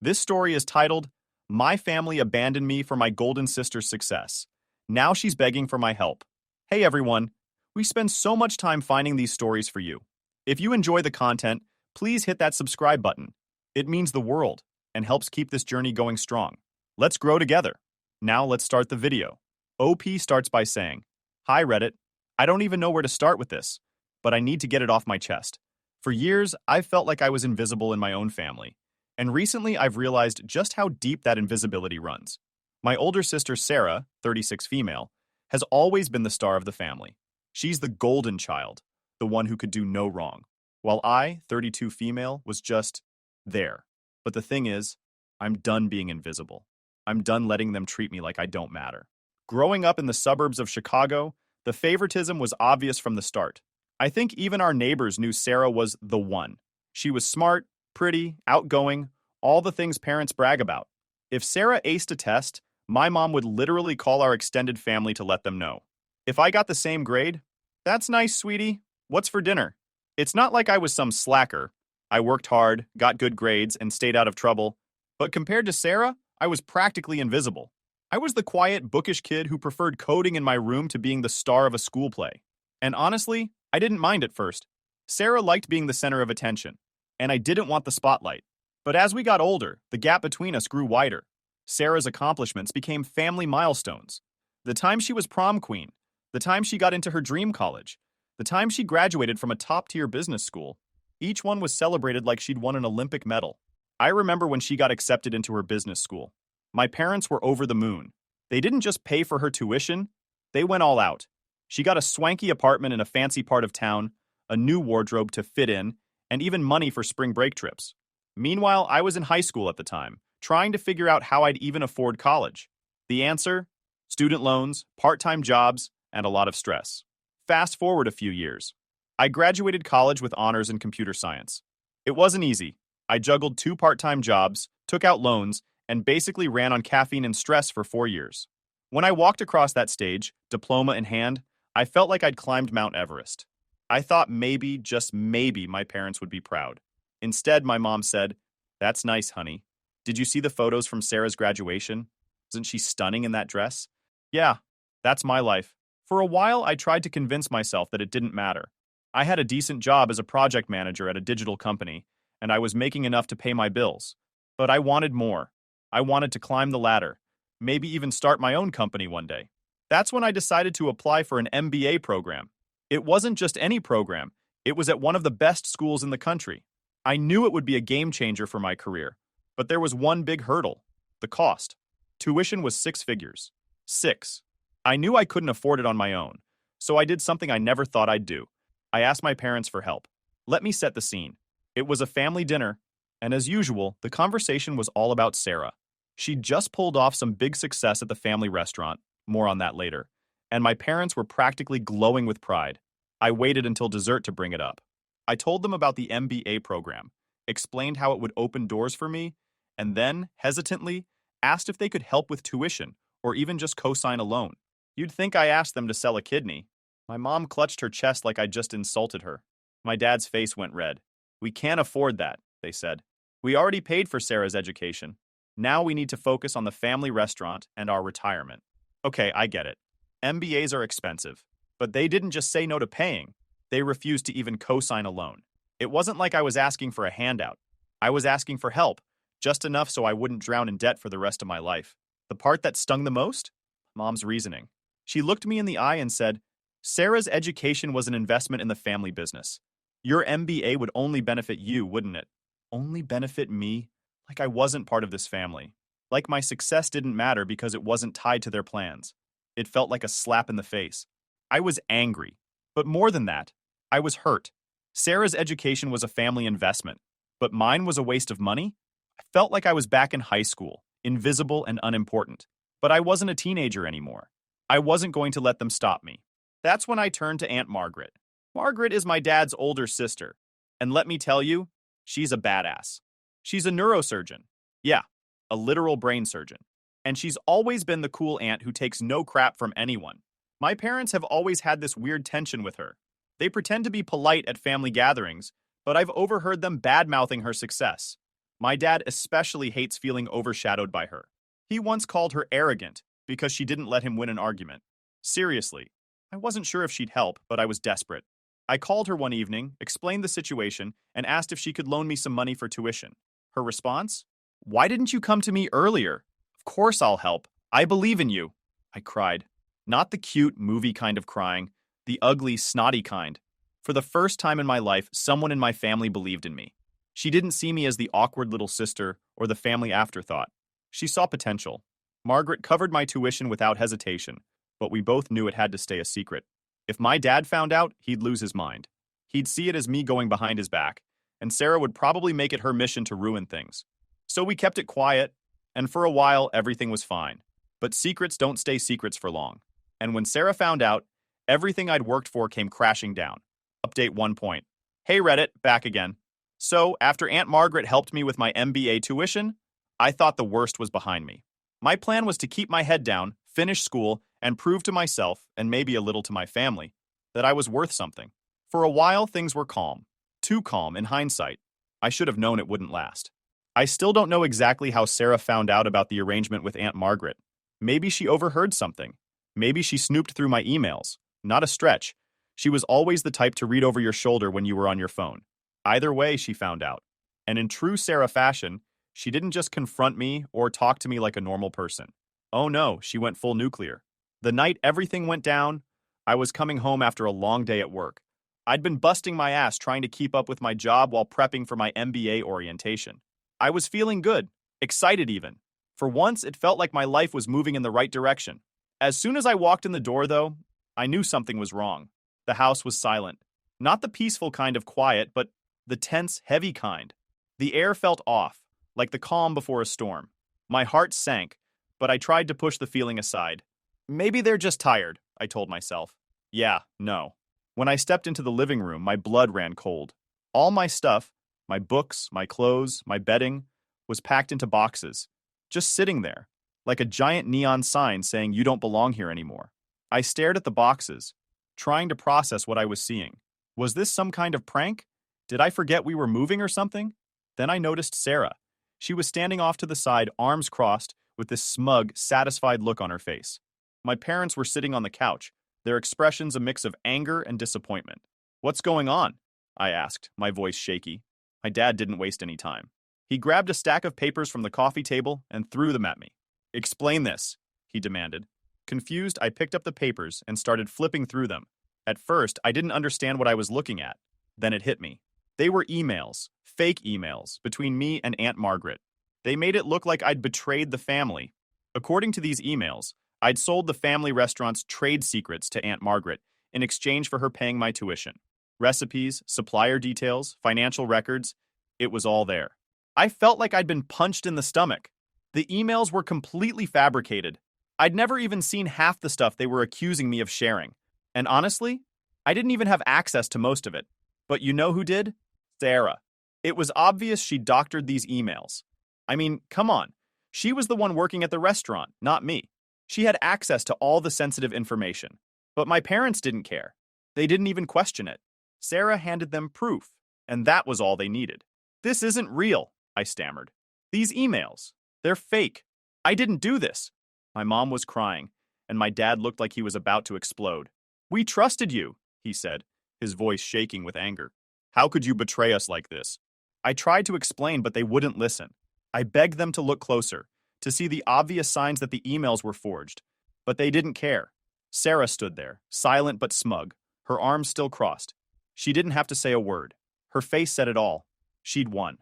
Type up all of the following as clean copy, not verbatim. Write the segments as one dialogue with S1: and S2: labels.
S1: This story is titled, My Family Abandoned Me for My Golden Sister's Success. Now she's begging for my help. Hey everyone, we spend so much time finding these stories for you. If you enjoy the content, please hit that subscribe button. It means the world and helps keep this journey going strong. Let's grow together. Now let's start the video. OP starts by saying, Hi Reddit, I don't even know where to start with this, but I need to get it off my chest. For years, I've felt like I was invisible in my own family. And recently, I've realized just how deep that invisibility runs. My older sister, Sarah, 36 female, has always been the star of the family. She's the golden child, the one who could do no wrong, while I, 32 female, was just there. But the thing is, I'm done being invisible. I'm done letting them treat me like I don't matter. Growing up in the suburbs of Chicago, the favoritism was obvious from the start. I think even our neighbors knew Sarah was the one. She was smart, pretty, outgoing, all the things parents brag about. If Sarah aced a test, my mom would literally call our extended family to let them know. If I got the same grade, that's nice, sweetie. What's for dinner? It's not like I was some slacker. I worked hard, got good grades, and stayed out of trouble. But compared to Sarah, I was practically invisible. I was the quiet, bookish kid who preferred coding in my room to being the star of a school play. And honestly, I didn't mind at first. Sarah liked being the center of attention, and I didn't want the spotlight. But as we got older, the gap between us grew wider. Sarah's accomplishments became family milestones. The time she was prom queen, the time she got into her dream college, the time she graduated from a top-tier business school, each one was celebrated like she'd won an Olympic medal. I remember when she got accepted into her business school. My parents were over the moon. They didn't just pay for her tuition, they went all out. She got a swanky apartment in a fancy part of town, a new wardrobe to fit in, and even money for spring break trips. Meanwhile, I was in high school at the time, trying to figure out how I'd even afford college. The answer? Student loans, part-time jobs, and a lot of stress. Fast forward a few years. I graduated college with honors in computer science. It wasn't easy. I juggled 2 part-time jobs, took out loans, and basically ran on caffeine and stress for 4 years. When I walked across that stage, diploma in hand, I felt like I'd climbed Mount Everest. I thought maybe, just maybe, my parents would be proud. Instead, my mom said, That's nice, honey. Did you see the photos from Sarah's graduation? Isn't she stunning in that dress? Yeah, that's my life. For a while, I tried to convince myself that it didn't matter. I had a decent job as a project manager at a digital company, and I was making enough to pay my bills. But I wanted more. I wanted to climb the ladder, maybe even start my own company one day. That's when I decided to apply for an MBA program. It wasn't just any program, it was at one of the best schools in the country. I knew it would be a game changer for my career, but there was one big hurdle: the cost. Tuition was 6 figures. 6. I knew I couldn't afford it on my own, so I did something I never thought I'd do. I asked my parents for help. Let me set the scene. It was a family dinner, and as usual, the conversation was all about Sarah. She'd just pulled off some big success at the family restaurant, more on that later, and my parents were practically glowing with pride. I waited until dessert to bring it up. I told them about the MBA program, explained how it would open doors for me, and then, hesitantly, asked if they could help with tuition or even just co-sign a loan. You'd think I asked them to sell a kidney. My mom clutched her chest like I'd just insulted her. My dad's face went red. We can't afford that, they said. We already paid for Sarah's education. Now we need to focus on the family restaurant and our retirement. Okay, I get it. MBAs are expensive. But they didn't just say no to paying. They refused to even co-sign a loan. It wasn't like I was asking for a handout. I was asking for help, just enough so I wouldn't drown in debt for the rest of my life. The part that stung the most? Mom's reasoning. She looked me in the eye and said, Sarah's education was an investment in the family business. Your MBA would only benefit you, wouldn't it? Only benefit me? Like I wasn't part of this family. Like my success didn't matter because it wasn't tied to their plans. It felt like a slap in the face. I was angry. But more than that, I was hurt. Sarah's education was a family investment, but mine was a waste of money? I felt like I was back in high school, invisible and unimportant. But I wasn't a teenager anymore. I wasn't going to let them stop me. That's when I turned to Aunt Margaret. Margaret is my dad's older sister. And let me tell you, she's a badass. She's a neurosurgeon. Yeah, a literal brain surgeon. And she's always been the cool aunt who takes no crap from anyone. My parents have always had this weird tension with her. They pretend to be polite at family gatherings, but I've overheard them bad-mouthing her success. My dad especially hates feeling overshadowed by her. He once called her arrogant because she didn't let him win an argument. Seriously, I wasn't sure if she'd help, but I was desperate. I called her one evening, explained the situation, and asked if she could loan me some money for tuition. Her response? "Why didn't you come to me earlier? Of course I'll help. I believe in you." I cried. Not the cute, movie kind of crying, the ugly, snotty kind. For the first time in my life, someone in my family believed in me. She didn't see me as the awkward little sister or the family afterthought. She saw potential. Margaret covered my tuition without hesitation, but we both knew it had to stay a secret. If my dad found out, he'd lose his mind. He'd see it as me going behind his back, and Sarah would probably make it her mission to ruin things. So we kept it quiet, and for a while everything was fine. But secrets don't stay secrets for long. And when Sarah found out, everything I'd worked for came crashing down. Update 1 point. Hey Reddit, back again. So, after Aunt Margaret helped me with my MBA tuition, I thought the worst was behind me. My plan was to keep my head down, finish school, and prove to myself, and maybe a little to my family, that I was worth something. For a while, things were calm. Too calm in hindsight. I should have known it wouldn't last. I still don't know exactly how Sarah found out about the arrangement with Aunt Margaret. Maybe she overheard something. Maybe she snooped through my emails. Not a stretch. She was always the type to read over your shoulder when you were on your phone. Either way, she found out. And in true Sarah fashion, she didn't just confront me or talk to me like a normal person. Oh no, she went full nuclear. The night everything went down, I was coming home after a long day at work. I'd been busting my ass trying to keep up with my job while prepping for my MBA orientation. I was feeling good, excited even. For once, it felt like my life was moving in the right direction. As soon as I walked in the door, though, I knew something was wrong. The house was silent. Not the peaceful kind of quiet, but the tense, heavy kind. The air felt off, like the calm before a storm. My heart sank, but I tried to push the feeling aside. Maybe they're just tired, I told myself. Yeah, no. When I stepped into the living room, my blood ran cold. All my stuff, my books, my clothes, my bedding, was packed into boxes, just sitting there, like a giant neon sign saying you don't belong here anymore. I stared at the boxes, trying to process what I was seeing. Was this some kind of prank? Did I forget we were moving or something? Then I noticed Sarah. She was standing off to the side, arms crossed, with this smug, satisfied look on her face. My parents were sitting on the couch, their expressions a mix of anger and disappointment. "What's going on?" I asked, my voice shaky. My dad didn't waste any time. He grabbed a stack of papers from the coffee table and threw them at me. "Explain this," he demanded. Confused, I picked up the papers and started flipping through them. At first, I didn't understand what I was looking at. Then it hit me. They were emails, fake emails, between me and Aunt Margaret. They made it look like I'd betrayed the family. According to these emails, I'd sold the family restaurant's trade secrets to Aunt Margaret in exchange for her paying my tuition. Recipes, supplier details, financial records, it was all there. I felt like I'd been punched in the stomach. The emails were completely fabricated. I'd never even seen half the stuff they were accusing me of sharing. And honestly, I didn't even have access to most of it. But you know who did? Sarah. It was obvious she doctored these emails. I mean, come on. She was the one working at the restaurant, not me. She had access to all the sensitive information. But my parents didn't care. They didn't even question it. Sarah handed them proof, and that was all they needed. "This isn't real," I stammered. "These emails, they're fake. I didn't do this." My mom was crying, and my dad looked like he was about to explode. "We trusted you," he said, his voice shaking with anger. "How could you betray us like this?" I tried to explain, but they wouldn't listen. I begged them to look closer, to see the obvious signs that the emails were forged. But they didn't care. Sarah stood there, silent but smug, her arms still crossed. She didn't have to say a word. Her face said it all. She'd won.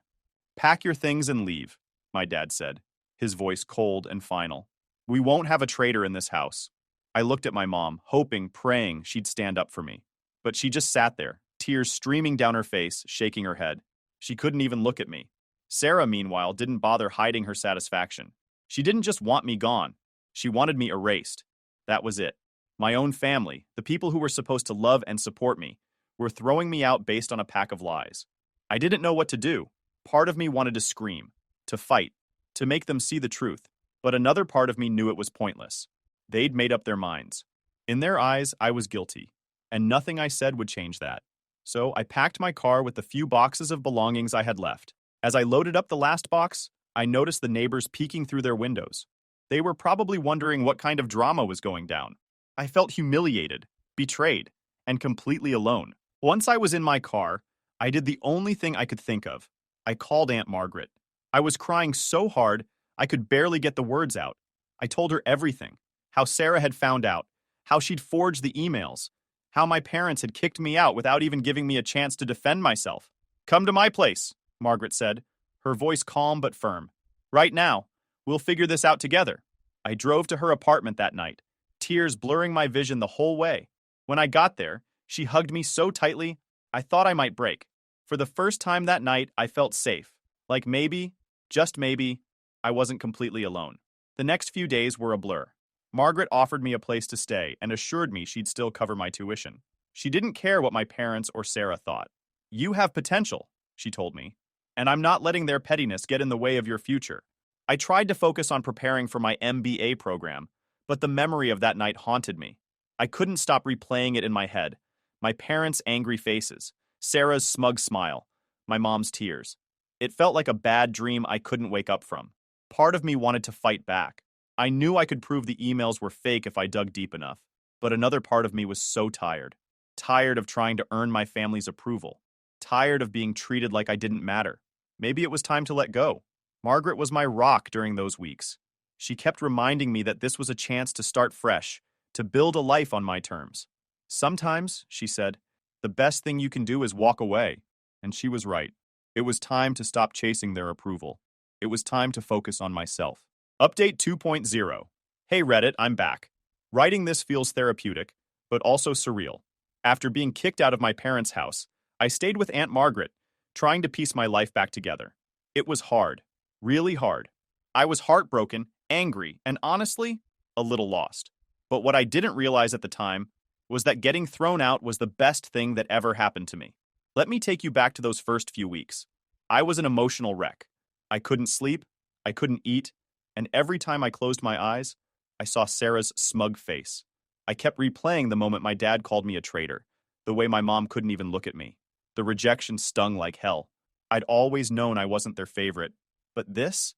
S1: "Pack your things and leave," my dad said, his voice cold and final. "We won't have a traitor in this house." I looked at my mom, hoping, praying she'd stand up for me. But she just sat there, tears streaming down her face, shaking her head. She couldn't even look at me. Sarah, meanwhile, didn't bother hiding her satisfaction. She didn't just want me gone. She wanted me erased. That was it. My own family, the people who were supposed to love and support me, were throwing me out based on a pack of lies. I didn't know what to do. Part of me wanted to scream, to fight, to make them see the truth. But another part of me knew it was pointless. They'd made up their minds. In their eyes, I was guilty, and nothing I said would change that. So I packed my car with the few boxes of belongings I had left. As I loaded up the last box, I noticed the neighbors peeking through their windows. They were probably wondering what kind of drama was going down. I felt humiliated, betrayed, and completely alone. Once I was in my car, I did the only thing I could think of. I called Aunt Margaret. I was crying so hard, I could barely get the words out. I told her everything. How Sarah had found out, how she'd forged the emails, how my parents had kicked me out without even giving me a chance to defend myself. "Come to my place," Margaret said, her voice calm but firm. "Right now. We'll figure this out together." I drove to her apartment that night, tears blurring my vision the whole way. When I got there, she hugged me so tightly, I thought I might break. For the first time that night, I felt safe. Like maybe, just maybe, I wasn't completely alone. The next few days were a blur. Margaret offered me a place to stay and assured me she'd still cover my tuition. She didn't care what my parents or Sarah thought. "You have potential," she told me, "and I'm not letting their pettiness get in the way of your future." I tried to focus on preparing for my MBA program, but the memory of that night haunted me. I couldn't stop replaying it in my head. My parents' angry faces, Sarah's smug smile, my mom's tears. It felt like a bad dream I couldn't wake up from. Part of me wanted to fight back. I knew I could prove the emails were fake if I dug deep enough, but another part of me was so tired. Tired of trying to earn my family's approval. Tired of being treated like I didn't matter. Maybe it was time to let go. Margaret was my rock during those weeks. She kept reminding me that this was a chance to start fresh, to build a life on my terms. "Sometimes," she said, "the best thing you can do is walk away." And she was right. It was time to stop chasing their approval. It was time to focus on myself. Update 2.0. Hey Reddit, I'm back. Writing this feels therapeutic, but also surreal. After being kicked out of my parents' house, I stayed with Aunt Margaret, trying to piece my life back together. It was hard. Really hard. I was heartbroken, angry, and honestly, a little lost. But what I didn't realize at the time was that getting thrown out was the best thing that ever happened to me. Let me take you back to those first few weeks. I was an emotional wreck. I couldn't sleep, I couldn't eat, and every time I closed my eyes, I saw Sarah's smug face. I kept replaying the moment my dad called me a traitor, the way my mom couldn't even look at me. The rejection stung like hell. I'd always known I wasn't their favorite. But this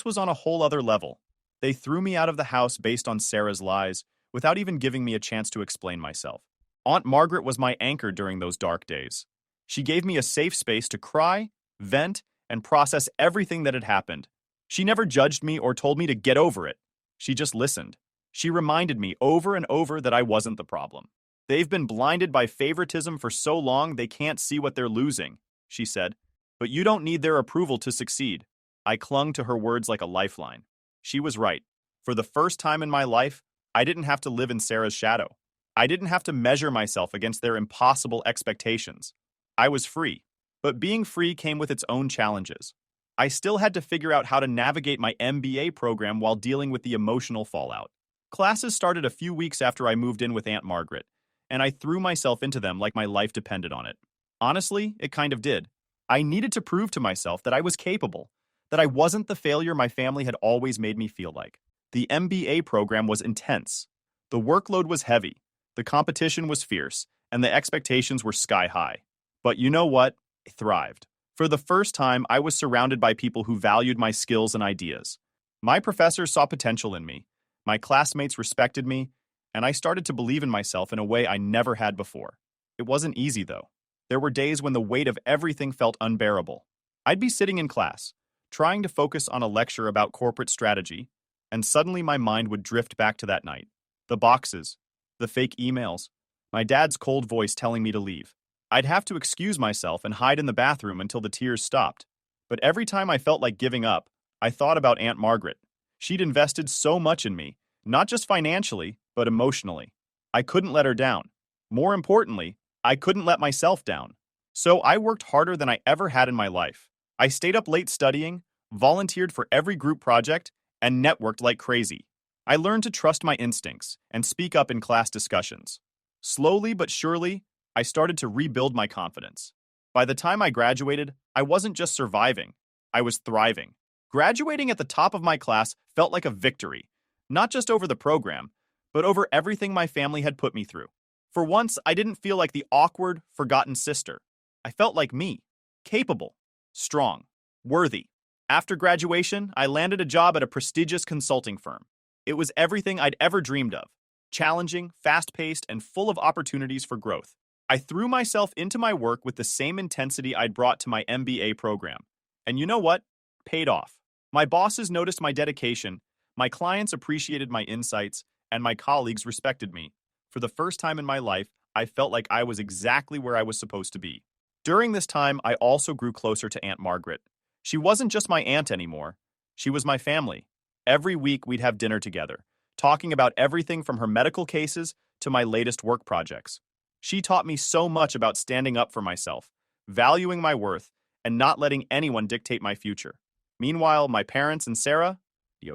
S1: was on a whole other level. They threw me out of the house based on Sarah's lies, without even giving me a chance to explain myself. Aunt Margaret was my anchor during those dark days. She gave me a safe space to cry, vent, and process everything that had happened. She never judged me or told me to get over it. She just listened. She reminded me over and over that I wasn't the problem. "They've been blinded by favoritism for so long they can't see what they're losing," she said. "But you don't need their approval to succeed." I clung to her words like a lifeline. She was right. For the first time in my life, I didn't have to live in Sarah's shadow. I didn't have to measure myself against their impossible expectations. I was free. But being free came with its own challenges. I still had to figure out how to navigate my MBA program while dealing with the emotional fallout. Classes started a few weeks after I moved in with Aunt Margaret, and I threw myself into them like my life depended on it. Honestly, it kind of did. I needed to prove to myself that I was capable, that I wasn't the failure my family had always made me feel like. The MBA program was intense. The workload was heavy, the competition was fierce, and the expectations were sky high. But you know what? I thrived. For the first time, I was surrounded by people who valued my skills and ideas. My professors saw potential in me, my classmates respected me, and I started to believe in myself in a way I never had before. It wasn't easy, though. There were days when the weight of everything felt unbearable. I'd be sitting in class, trying to focus on a lecture about corporate strategy, and suddenly my mind would drift back to that night. The boxes, the fake emails, my dad's cold voice telling me to leave. I'd have to excuse myself and hide in the bathroom until the tears stopped. But every time I felt like giving up, I thought about Aunt Margaret. She'd invested so much in me, not just financially, but emotionally. I couldn't let her down. More importantly, I couldn't let myself down. So I worked harder than I ever had in my life. I stayed up late studying, volunteered for every group project, and networked like crazy. I learned to trust my instincts and speak up in class discussions. Slowly but surely, I started to rebuild my confidence. By the time I graduated, I wasn't just surviving, I was thriving. Graduating at the top of my class felt like a victory, not just over the program, but over everything my family had put me through. For once, I didn't feel like the awkward, forgotten sister. I felt like me, capable, strong. Worthy. After graduation, I landed a job at a prestigious consulting firm. It was everything I'd ever dreamed of. Challenging, fast-paced, and full of opportunities for growth. I threw myself into my work with the same intensity I'd brought to my MBA program. And you know what? Paid off. My bosses noticed my dedication, my clients appreciated my insights, and my colleagues respected me. For the first time in my life, I felt like I was exactly where I was supposed to be. During this time, I also grew closer to Aunt Margaret. She wasn't just my aunt anymore. She was my family. Every week we'd have dinner together, talking about everything from her medical cases to my latest work projects. She taught me so much about standing up for myself, valuing my worth, and not letting anyone dictate my future. Meanwhile, my parents and Sarah,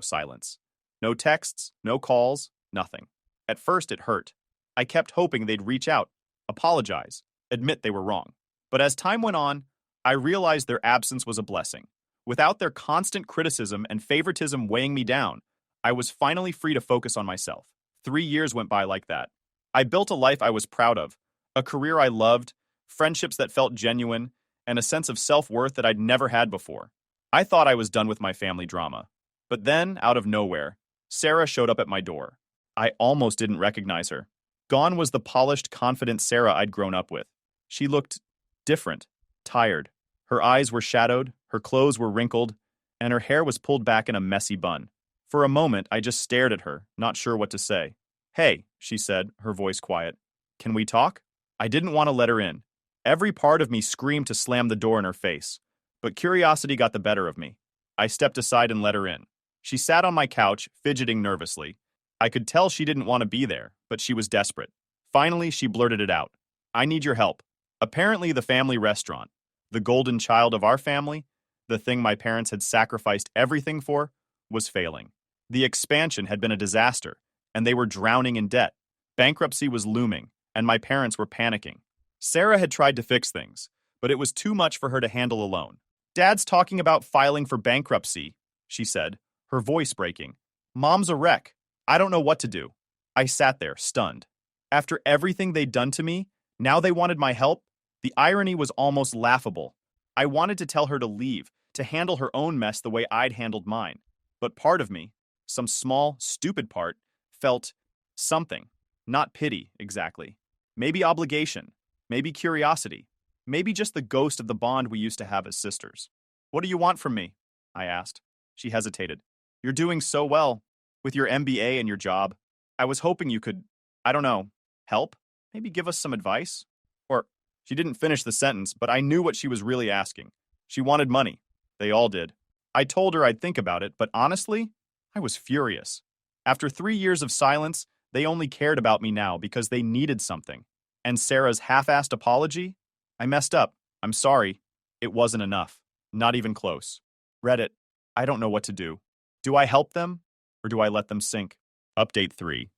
S1: silence. No texts, no calls, nothing. At first, it hurt. I kept hoping they'd reach out, apologize, admit they were wrong. But as time went on, I realized their absence was a blessing. Without their constant criticism and favoritism weighing me down, I was finally free to focus on myself. 3 years went by like that. I built a life I was proud of, a career I loved, friendships that felt genuine, and a sense of self-worth that I'd never had before. I thought I was done with my family drama. But then, out of nowhere, Sarah showed up at my door. I almost didn't recognize her. Gone was the polished, confident Sarah I'd grown up with. She looked different, tired. Her eyes were shadowed, her clothes were wrinkled, and her hair was pulled back in a messy bun. For a moment, I just stared at her, not sure what to say. "Hey," she said, her voice quiet. "Can we talk?" I didn't want to let her in. Every part of me screamed to slam the door in her face. But curiosity got the better of me. I stepped aside and let her in. She sat on my couch, fidgeting nervously. I could tell she didn't want to be there, but she was desperate. Finally, she blurted it out. "I need your help." Apparently, the family restaurant, the golden child of our family, the thing my parents had sacrificed everything for, was failing. The expansion had been a disaster, and they were drowning in debt. Bankruptcy was looming, and my parents were panicking. Sarah had tried to fix things, but it was too much for her to handle alone. "Dad's talking about filing for bankruptcy," she said, her voice breaking. "Mom's a wreck. I don't know what to do." I sat there, stunned. After everything they'd done to me, now they wanted my help? The irony was almost laughable. I wanted to tell her to leave, to handle her own mess the way I'd handled mine. But part of me, some small, stupid part, felt something. Not pity, exactly. Maybe obligation. Maybe curiosity. Maybe just the ghost of the bond we used to have as sisters. "What do you want from me?" I asked. She hesitated. "You're doing so well, with your MBA and your job. I was hoping you could, I don't know, help? Maybe give us some advice?" Or, she didn't finish the sentence, but I knew what she was really asking. She wanted money. They all did. I told her I'd think about it, but honestly, I was furious. After 3 years of silence, they only cared about me now because they needed something. And Sarah's half-assed apology? "I messed up. I'm sorry." It wasn't enough. Not even close. Reddit. I don't know what to do. Do I help them? Or do I let them sink? Update 3.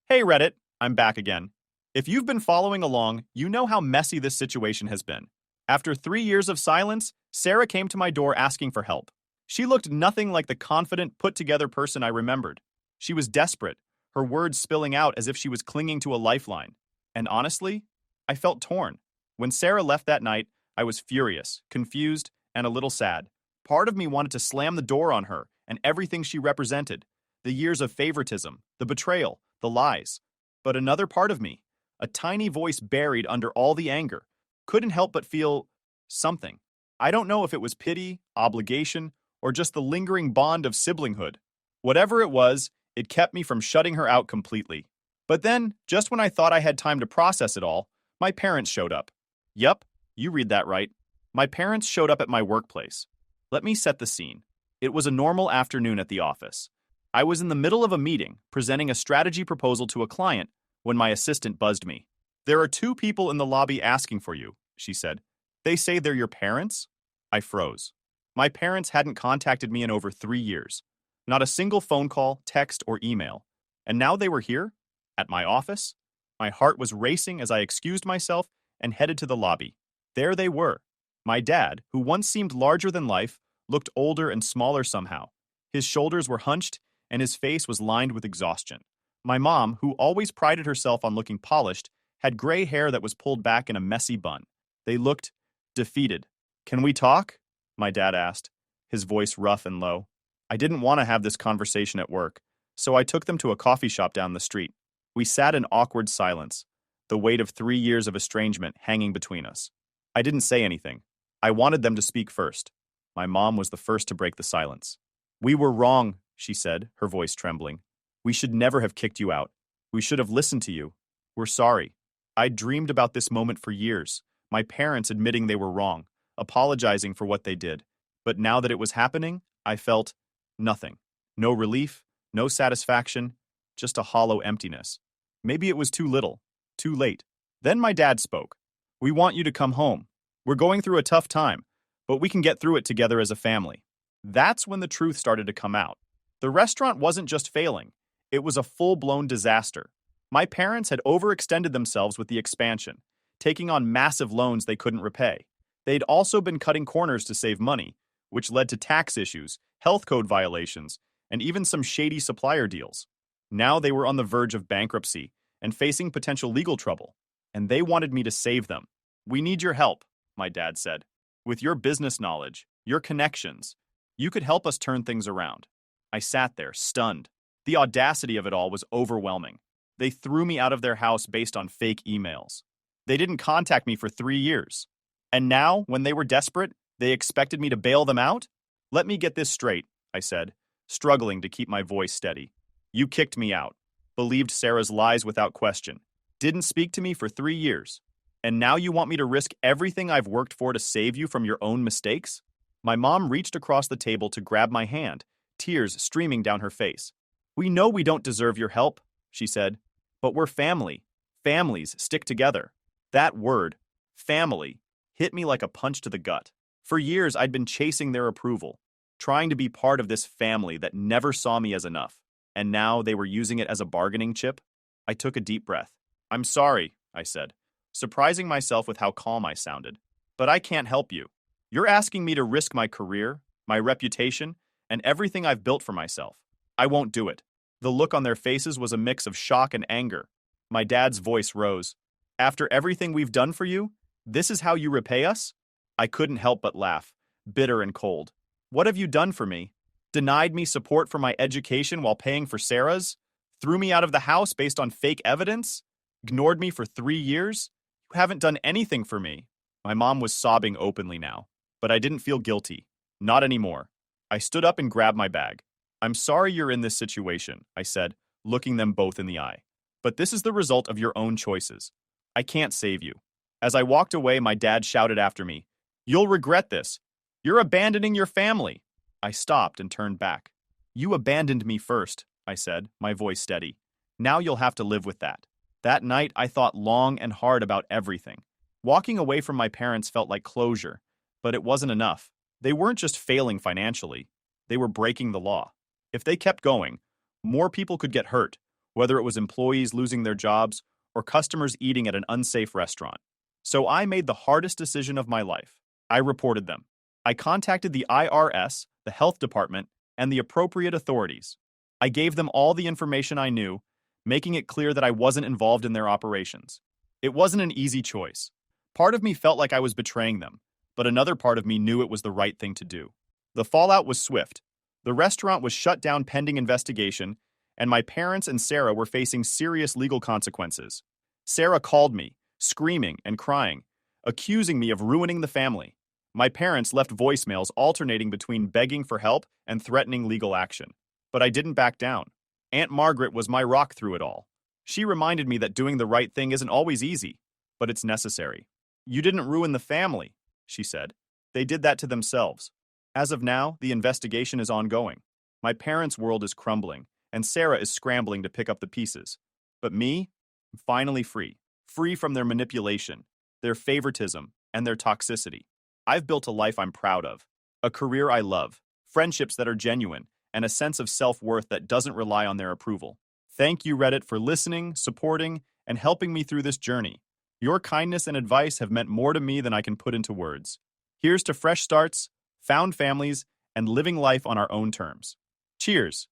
S1: Hey Reddit, I'm back again. If you've been following along, you know how messy this situation has been. After 3 years of silence, Sarah came to my door asking for help. She looked nothing like the confident, put-together person I remembered. She was desperate, her words spilling out as if she was clinging to a lifeline. And honestly, I felt torn. When Sarah left that night, I was furious, confused, and a little sad. Part of me wanted to slam the door on her and everything she represented. The years of favoritism, the betrayal, the lies. But another part of me, a tiny voice buried under all the anger, couldn't help but feel something. I don't know if it was pity, obligation, or just the lingering bond of siblinghood. Whatever it was, it kept me from shutting her out completely. But then, just when I thought I had time to process it all, my parents showed up. Yup, you read that right. My parents showed up at my workplace. Let me set the scene. It was a normal afternoon at the office. I was in the middle of a meeting, presenting a strategy proposal to a client, when my assistant buzzed me. "There are 2 people in the lobby asking for you," she said. "They say they're your parents?" I froze. My parents hadn't contacted me in over 3 years. Not a single phone call, text, or email. And now they were here? At my office? My heart was racing as I excused myself and headed to the lobby. There they were. My dad, who once seemed larger than life, looked older and smaller somehow. His shoulders were hunched, and his face was lined with exhaustion. My mom, who always prided herself on looking polished, had gray hair that was pulled back in a messy bun. They looked defeated. "Can we talk?" my dad asked, his voice rough and low. I didn't want to have this conversation at work, so I took them to a coffee shop down the street. We sat in awkward silence, the weight of 3 years of estrangement hanging between us. I didn't say anything. I wanted them to speak first. My mom was the first to break the silence. We were wrong, she said, her voice trembling. We should never have kicked you out. We should have listened to you. We're sorry. I'd dreamed about this moment for years, my parents admitting they were wrong, apologizing for what they did. But now that it was happening, I felt nothing. No relief, no satisfaction, just a hollow emptiness. Maybe it was too little, too late. Then my dad spoke. We want you to come home. We're going through a tough time, but we can get through it together as a family. That's when the truth started to come out. The restaurant wasn't just failing, it was a full-blown disaster. My parents had overextended themselves with the expansion, taking on massive loans they couldn't repay. They'd also been cutting corners to save money, which led to tax issues, health code violations, and even some shady supplier deals. Now they were on the verge of bankruptcy and facing potential legal trouble, and they wanted me to save them. We need your help, my dad said. With your business knowledge, your connections, you could help us turn things around. I sat there, stunned. The audacity of it all was overwhelming. They threw me out of their house based on fake emails. They didn't contact me for 3 years. And now, when they were desperate, they expected me to bail them out? Let me get this straight, I said, struggling to keep my voice steady. You kicked me out, believed Sarah's lies without question, didn't speak to me for 3 years, and now you want me to risk everything I've worked for to save you from your own mistakes? My mom reached across the table to grab my hand, tears streaming down her face. We know we don't deserve your help, she said, but we're family. Families stick together. That word, family, hit me like a punch to the gut. For years, I'd been chasing their approval, trying to be part of this family that never saw me as enough. And now they were using it as a bargaining chip? I took a deep breath. I'm sorry, I said, surprising myself with how calm I sounded. But I can't help you. You're asking me to risk my career, my reputation, and everything I've built for myself. I won't do it. The look on their faces was a mix of shock and anger. My dad's voice rose. After everything we've done for you, this is how you repay us? I couldn't help but laugh, bitter and cold. What have you done for me? Denied me support for my education while paying for Sarah's? Threw me out of the house based on fake evidence? Ignored me for 3 years? You haven't done anything for me. My mom was sobbing openly now, but I didn't feel guilty. Not anymore. I stood up and grabbed my bag. I'm sorry you're in this situation, I said, looking them both in the eye. But this is the result of your own choices. I can't save you. As I walked away, my dad shouted after me, You'll regret this. You're abandoning your family. I stopped and turned back. You abandoned me first, I said, my voice steady. Now you'll have to live with that. That night, I thought long and hard about everything. Walking away from my parents felt like closure, but it wasn't enough. They weren't just failing financially. They were breaking the law. If they kept going, more people could get hurt, whether it was employees losing their jobs or customers eating at an unsafe restaurant. So I made the hardest decision of my life. I reported them. I contacted the IRS, the health department, and the appropriate authorities. I gave them all the information I knew, making it clear that I wasn't involved in their operations. It wasn't an easy choice. Part of me felt like I was betraying them, but another part of me knew it was the right thing to do. The fallout was swift. The restaurant was shut down pending investigation, and my parents and Sarah were facing serious legal consequences. Sarah called me, screaming and crying, accusing me of ruining the family. My parents left voicemails alternating between begging for help and threatening legal action. But I didn't back down. Aunt Margaret was my rock through it all. She reminded me that doing the right thing isn't always easy, but it's necessary. You didn't ruin the family, she said. They did that to themselves. As of now, the investigation is ongoing. My parents' world is crumbling, and Sarah is scrambling to pick up the pieces. But me? I'm finally free. Free from their manipulation, their favoritism, and their toxicity. I've built a life I'm proud of, a career I love, friendships that are genuine, and a sense of self-worth that doesn't rely on their approval. Thank you, Reddit, for listening, supporting, and helping me through this journey. Your kindness and advice have meant more to me than I can put into words. Here's to fresh starts, found families, and living life on our own terms. Cheers!